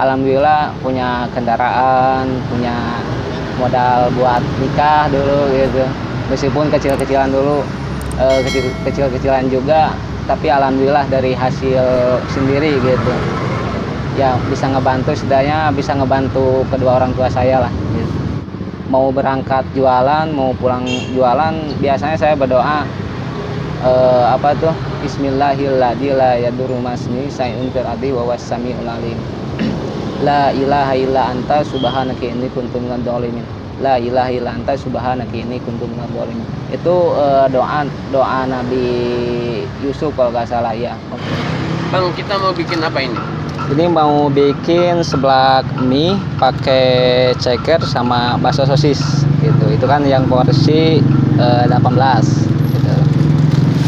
alhamdulillah punya kendaraan, punya modal buat nikah dulu gitu. Meskipun kecil-kecilan dulu, kecil-kecilan juga, tapi alhamdulillah dari hasil sendiri gitu. Ya bisa ngebantu, setidaknya bisa ngebantu kedua orang tua saya lah gitu. Mau berangkat jualan, mau pulang jualan, biasanya saya berdoa Bismillahirrahmanirrahim la yadurru masmi sayun fil ardi wa huwas samiul alim. La ilaha illa anta subhanaka inni kuntu minadz dzalimin. La ilaha illa anta subhanaka inni kuntu minadz dzalimin. Itu doa Nabi Yusuf kalau nggak salah ya. Bang, kita mau bikin apa ini? Ini mau bikin seblak mie pakai ceker sama bakso sosis gitu. Itu kan yang porsi 18 gitu.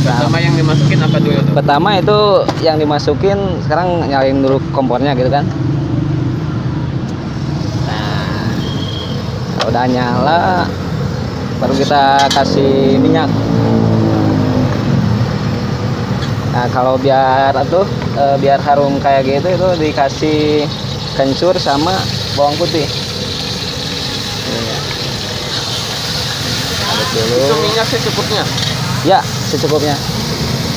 Pertama yang dimasukin apa dulu tuh? Pertama itu yang dimasukin, sekarang nyalain dulu kompornya gitu kan. Nah, kalau udah nyala baru kita kasih minyak. Nah, kalau biar biar harum kayak gitu itu dikasih kencur sama bawang putih. Aduk dulu. Itu minyak secukupnya. Ya, secukupnya.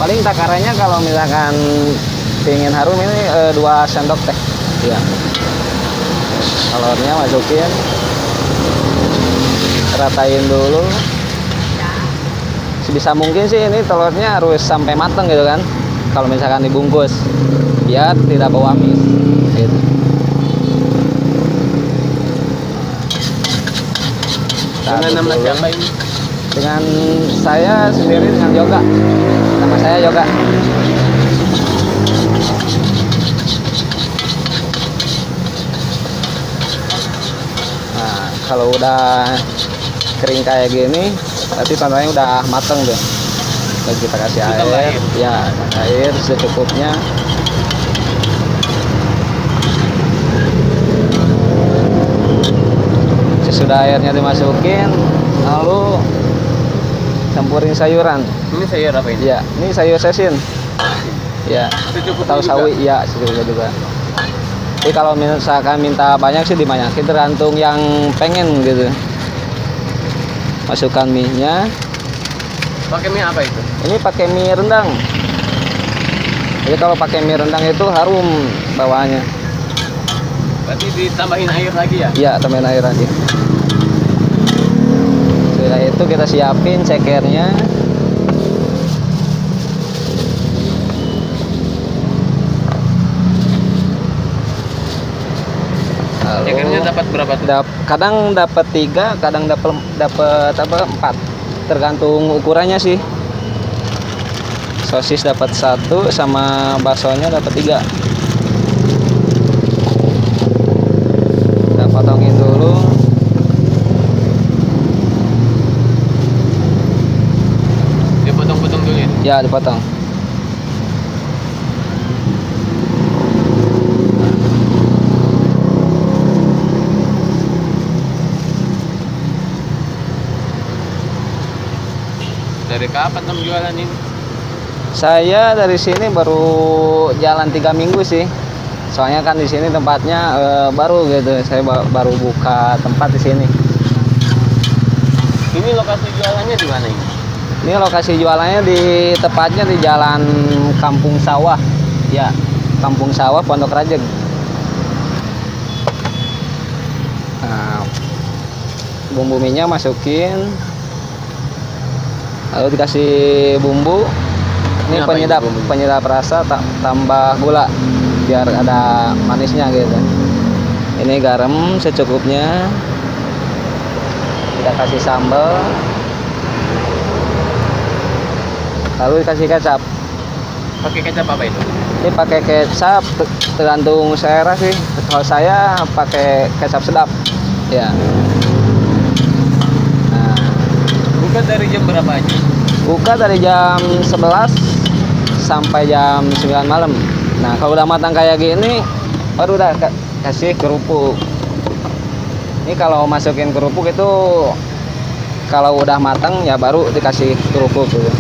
Paling takarannya kalau misalkan pengen harum ini 2 sendok teh. Ya. Telurnya masukin, ratain dulu. Sebisa mungkin sih ini telurnya harus sampai matang gitu kan. Kalau misalkan dibungkus, biar tidak bau amis. Gitu. Dengan nama siapa ini? Dengan saya sendiri, dengan Yoga. Nama saya Yoga. Nah, kalau udah kering kayak gini, berarti tandanya udah mateng tuh. Lalu kita kasih air, ya air secukupnya. Sesudah airnya dimasukin, lalu campurin sayuran. Ini sayur apa ini? Ya, ini sayur sesin. Ya, Secukupnya tahu sawi, ya secukupnya juga. Jadi kalau misalkan minta banyak sih dibanyakin, tergantung yang pengen gitu. Masukkan mie-nya. Pakai mie apa itu? Ini pakai mie rendang. Jadi kalau pakai mie rendang itu harum bawaannya. Berarti ditambahin air lagi ya? Iya, tambahin air lagi. Setelah itu kita siapin cekernya. Cekernya dapat berapa tuh? Kadang dapat 3, kadang dapat 4. Tergantung ukurannya sih. Sosis dapat 1 sama baksonya dapat 3. Kita potongin dulu. Dipotong-potong dulu ya? Ya, dipotong. Dari kapan kamu jualan ini? Saya dari sini baru jalan 3 minggu sih. Soalnya kan di sini tempatnya baru gitu. Saya baru buka tempat di sini. Ini lokasi jualannya di mana ini? Ini lokasi jualannya tepatnya di Jalan Kampung Sawah. Ya, Kampung Sawah Pondok Rajeg. Nah, bumbu minyak masukin. Lalu dikasih bumbu. Ini penyedap rasa, tambah gula biar ada manisnya gitu. Ini garam secukupnya. Kita kasih sambal. Lalu dikasih kecap. Pakai kecap apa itu? Ini pakai kecap tergantung selera sih. Kalau saya pakai kecap sedap. Ya. Buka dari jam berapa aja? Buka dari jam 11 sampai jam 9 malam. Nah, kalau udah matang kayak gini, baru udah kasih kerupuk. Ini kalau masukin kerupuk itu kalau udah matang ya baru dikasih kerupuk gitu.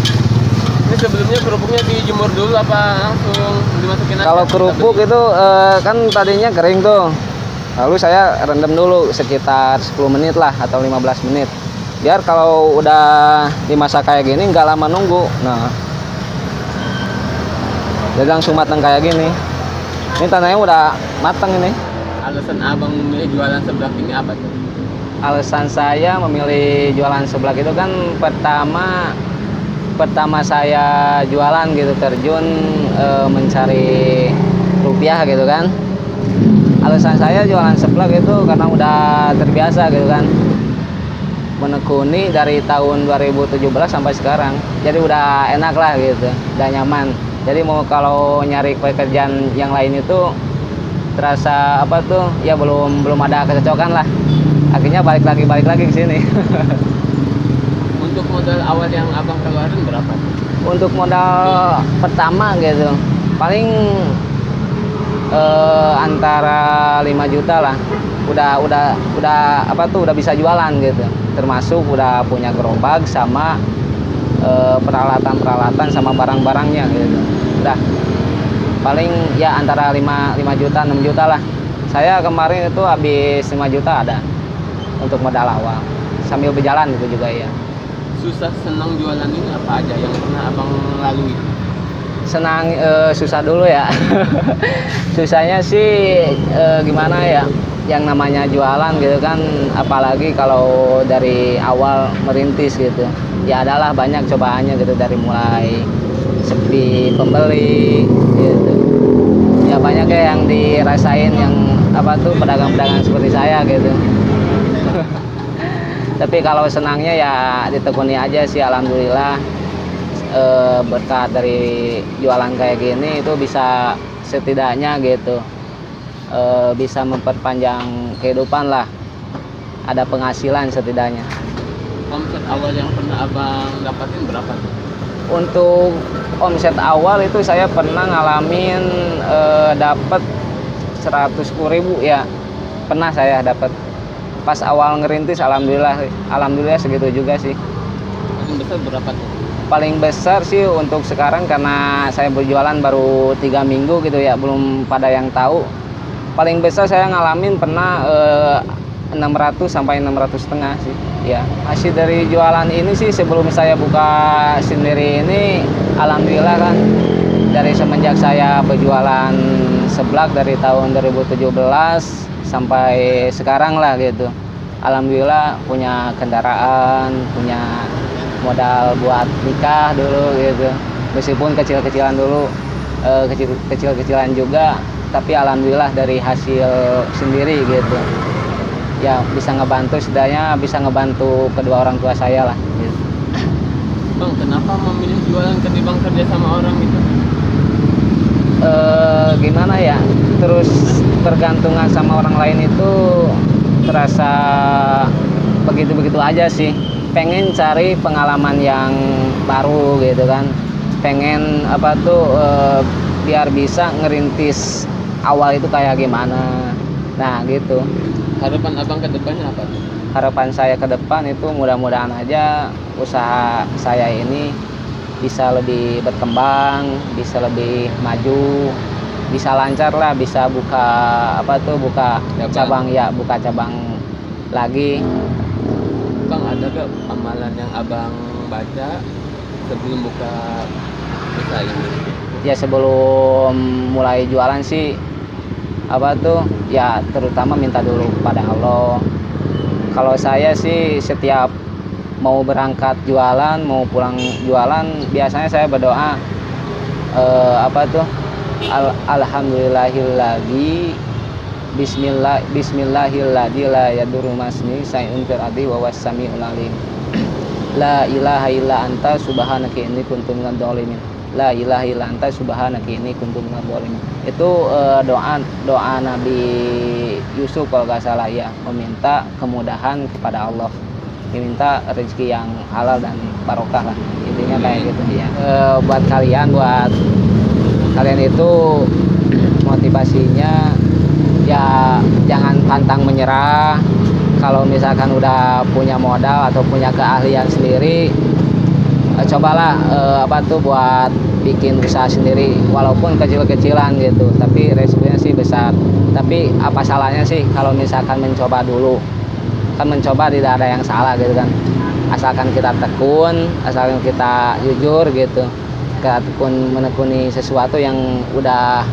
Ini sebelumnya kerupuknya dijemur dulu apa langsung dimasukin aja? Kalau kerupuk itu kan tadinya kering tuh. Lalu saya rendam dulu sekitar 10 menit lah atau 15 menit. Biar kalau udah dimasak kayak gini nggak lama nunggu. Nah, jadi langsung matang kayak gini. Ini tandanya udah matang ini. Alasan abang memilih jualan seblak ini apa tuh? Alasan saya memilih jualan seblak itu kan pertama saya jualan gitu, terjun mencari rupiah gitu kan. Alasan saya jualan seblak itu karena udah terbiasa gitu kan, menekuni dari tahun 2017 sampai sekarang. Jadi udah enak lah gitu, udah nyaman. Jadi mau kalau nyari pekerjaan yang lain itu terasa apa tuh ya belum ada kecocokan lah. Akhirnya balik lagi ke sini. Untuk modal awal yang abang keluarin berapa tuh? Untuk modal pertama gitu paling antara 5 juta lah. Udah apa tuh udah bisa jualan gitu. Termasuk udah punya gerobak sama peralatan sama barang-barangnya gitu. Udah paling ya antara 5 juta 6 juta lah. Saya kemarin itu habis 5 juta ada untuk modal awal sambil berjalan gitu juga ya. Susah senang jualan ini apa aja yang pernah abang lalui? Senang susah dulu ya. Susahnya sih gimana ya, yang namanya jualan gitu kan, apalagi kalau dari awal merintis gitu ya, adalah banyak cobaannya gitu, dari mulai sepi pembeli gitu ya, banyak ya yang dirasain yang apa tuh pedagang-pedagang seperti saya gitu. Tapi kalau senangnya ya ditekuni aja sih, alhamdulillah. Berkat dari jualan kayak gini itu bisa setidaknya gitu bisa memperpanjang kehidupan lah, ada penghasilan setidaknya. Omset awal yang pernah abang dapatin berapa tuh? Untuk omset awal itu saya pernah ngalamin dapat 110.000 ya, pernah saya dapat pas awal ngerintis. Alhamdulillah segitu juga sih. Paling besar berapa tuh? Paling besar sih untuk sekarang, karena saya berjualan baru 3 minggu gitu ya, belum pada yang tahu. Paling besar saya ngalamin pernah 600 sampai 600,500 sih ya. Hasil dari jualan ini sih, sebelum saya buka sendiri ini, alhamdulillah kan, dari semenjak saya berjualan seblak dari tahun 2017 sampai sekarang lah gitu, alhamdulillah punya kendaraan, punya modal buat nikah dulu gitu, meskipun kecil-kecilan dulu, kecil-kecilan juga, tapi alhamdulillah dari hasil sendiri gitu ya, bisa ngebantu, setidaknya bisa ngebantu kedua orang tua saya lah gitu. Bang, kenapa memilih jualan ketimbang kerja sama orang gitu? Gimana ya, terus bergantungan sama orang lain itu terasa begitu-begitu aja sih. Pengen cari pengalaman yang baru gitu kan, pengen apa tuh biar bisa ngerintis awal itu kayak gimana. Nah gitu. Harapan abang ke depannya apa tuh? Harapan saya ke depan itu mudah-mudahan aja usaha saya ini bisa lebih berkembang, bisa lebih maju, bisa lancar lah, bisa buka apa tuh, buka cabang ya, buka cabang lagi. Bang, ada gak amalan yang abang baca sebelum buka usaha ini? Ya sebelum mulai jualan sih apa tuh ya, terutama minta dulu kepada Allah. Kalau saya sih setiap mau berangkat jualan, mau pulang jualan, biasanya saya berdoa apa tuh, alhamdulillahilladzi bismillahilladzi la yadurru masmi sayun fil ardi wa was samiul alim. La ilaha illa anta subhanaka inni kuntu minadz dzalimin. La ilaha illa anta subhanaka inni kuntu minadz dzalimin. Itu doa Nabi Yusuf kalau nggak salah ya, meminta kemudahan kepada Allah, meminta rezeki yang halal dan barokah lah, intinya kayak gitu ya. Buat kalian itu motivasinya ya, jangan pantang menyerah. Kalau misalkan udah punya modal atau punya keahlian sendiri, cobalah apa tuh buat bikin usaha sendiri walaupun kecil-kecilan gitu, tapi resikonya sih besar. Tapi apa salahnya sih kalau misalkan mencoba dulu? Kan mencoba tidak ada yang salah gitu kan, asalkan kita tekun, asalkan kita jujur gitu, kita menekuni sesuatu yang udah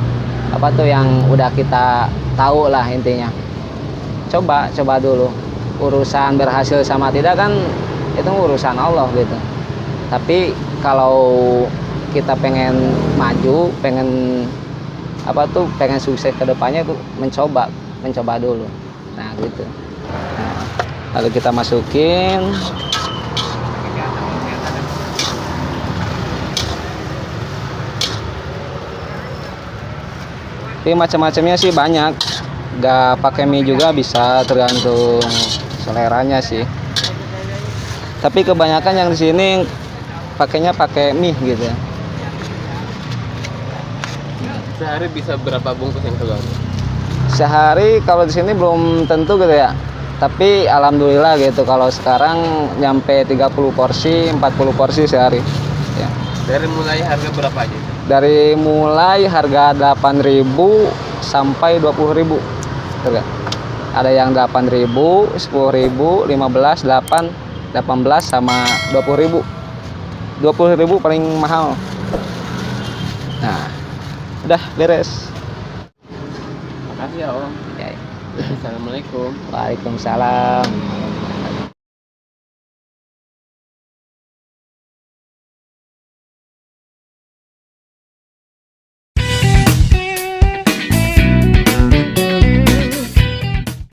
apa tuh yang udah kita tahu lah intinya. Coba dulu. Urusan berhasil sama tidak kan itu urusan Allah gitu. Tapi kalau kita pengen maju, pengen apa tuh, pengen sukses ke depannya tuh mencoba dulu. Nah, gitu. Nah, lalu kita masukin. Tapi macam-macamnya sih banyak. Gak pakai mie juga bisa, tergantung seleranya sih. Tapi kebanyakan yang di sini pakainya pakai mie gitu ya. Sehari bisa berapa bungkus yang keluar? Sehari kalau di sini belum tentu gitu ya. Tapi alhamdulillah gitu, kalau sekarang nyampe 30 porsi, 40 porsi sehari. Ya. Dari mulai harga berapa aja? Dari mulai harga 8.000 sampai 20.000. Harga. Ada yang 8.000, 10.000, 15, 8, 18 sama 20.000. 20.000 paling mahal. Nah, udah beres. Makasih ya Om. Ya. Assalamualaikum. Waalaikumsalam.